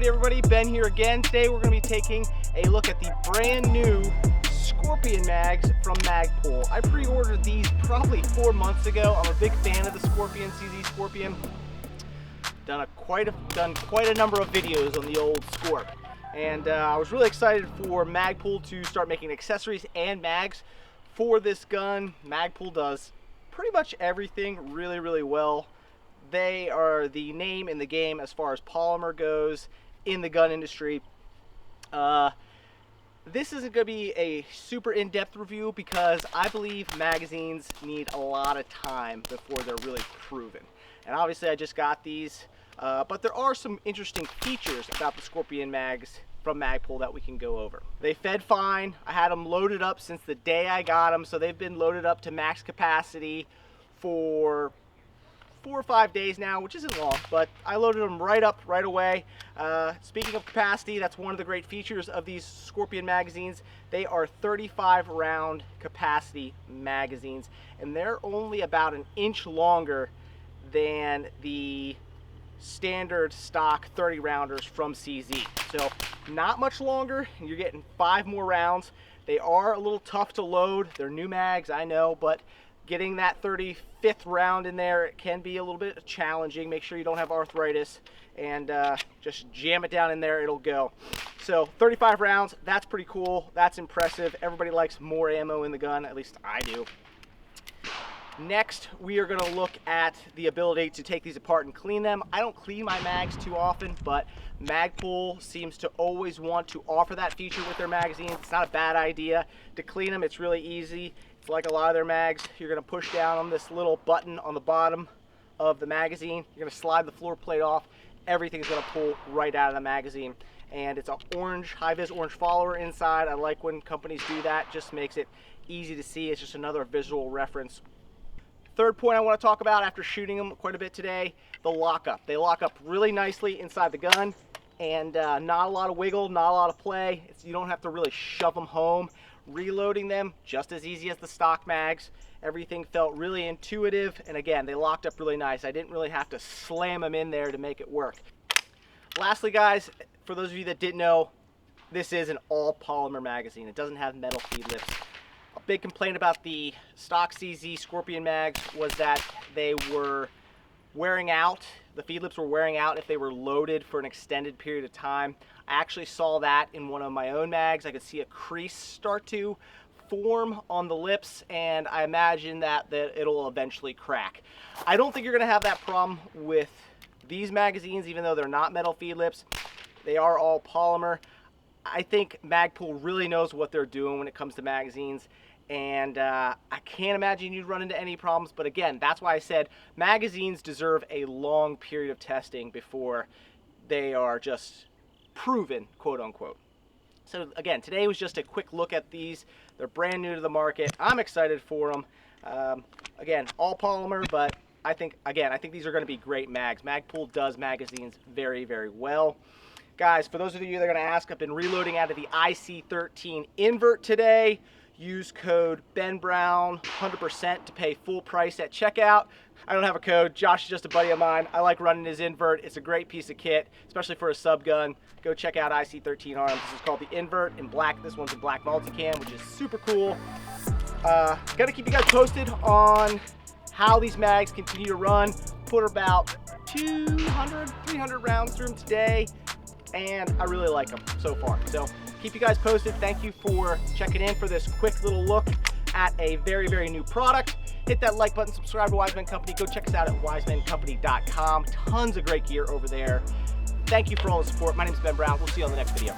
Company, everybody. Ben here again. Today we're going to be taking a look at the brand new Scorpion mags from Magpul. I pre-ordered these probably 4 months ago. I'm a big fan of the Scorpion, CZ Scorpion. Done quite a number of videos on the old Scorp. And I was really excited for Magpul to start making accessories and mags for this gun. Magpul does pretty much everything really well. They are the name in the game as far as polymer goes in the gun industry. This isn't going to be a super in-depth review because I believe magazines need a lot of time before they're really proven. And obviously I just got these, but there are some interesting features about the Scorpion mags from Magpul that we can go over. They fed fine. I had them loaded up since the day I got them, so they've been loaded up to max capacity for 4 or 5 days now, which isn't long, but I loaded them right up right away. Speaking of capacity, that's one of the great features of these Scorpion magazines. They are 35 round capacity magazines, and they're only about an inch longer than the standard stock 30 rounders from CZ. So not much longer, and you're getting 5 more rounds. They are a little tough to load. They're new mags, I know, but getting that 35th round in there, it can be a little bit challenging. Make sure you don't have arthritis and just jam it down in there, it'll go. So 35 rounds, that's pretty cool. That's impressive. Everybody likes more ammo in the gun, at least I do. Next, we are going to look at the ability to take these apart and clean them. I don't clean my mags too often, but Magpul seems to always want to offer that feature with their magazines. It's not a bad idea to clean them. It's really easy. It's like a lot of their mags. You're going to push down on this little button on the bottom of the magazine. You're going to slide the floor plate off. Everything's going to pull right out of the magazine. And it's an orange, high-vis orange follower inside. I like when companies do that. Just makes it easy to see. It's just another visual reference. Third point I want to talk about after shooting them quite a bit today, the lockup. They lock up really nicely inside the gun, and not a lot of wiggle, not a lot of play. You don't have to really shove them home. Reloading them, just as easy as the stock mags. Everything felt really intuitive, and again, they locked up really nice. I didn't really have to slam them in there to make it work. Lastly, guys, for those of you that didn't know, this is an all polymer magazine. It doesn't have metal feed lips. A big complaint about the stock CZ Scorpion mags was that they were wearing out. The feed lips were wearing out if they were loaded for an extended period of time. I actually saw that in one of my own mags. I could see a crease start to form on the lips, and I imagine that it'll eventually crack. I don't think you're going to have that problem with these magazines, even though they're not metal feed lips. They are all polymer. I think Magpul really knows what they're doing when it comes to magazines, and I can't imagine you'd run into any problems. But again, that's why I said magazines deserve a long period of testing before they are just proven, quote unquote. So again, today was just a quick look at these. They're brand new to the market. I'm excited for them. Again, all polymer, but I think these are going to be great mags. Magpul does magazines very well. Guys, for those of you that are going to ask, I've been reloading out of the IC13 invert today. Use code BenBrown 100% to pay full price at checkout. I don't have a code. Josh is just a buddy of mine. I like running his invert. It's a great piece of kit, especially for a sub gun. Go check out IC13 arms. This is called the invert in black. This one's in black multicam, which is super cool. Gonna keep you guys posted on how these mags continue to run. Put about 200, 300 rounds through them today, and I really like them so far. So keep you guys posted. Thank you for checking in for this quick little look at a very new product. Hit that like button, subscribe to Wise Men Company. Go check us out at wisemencompany.com. Tons of great gear over there. Thank you for all the support. My name is Ben Brown. We'll see you on the next video.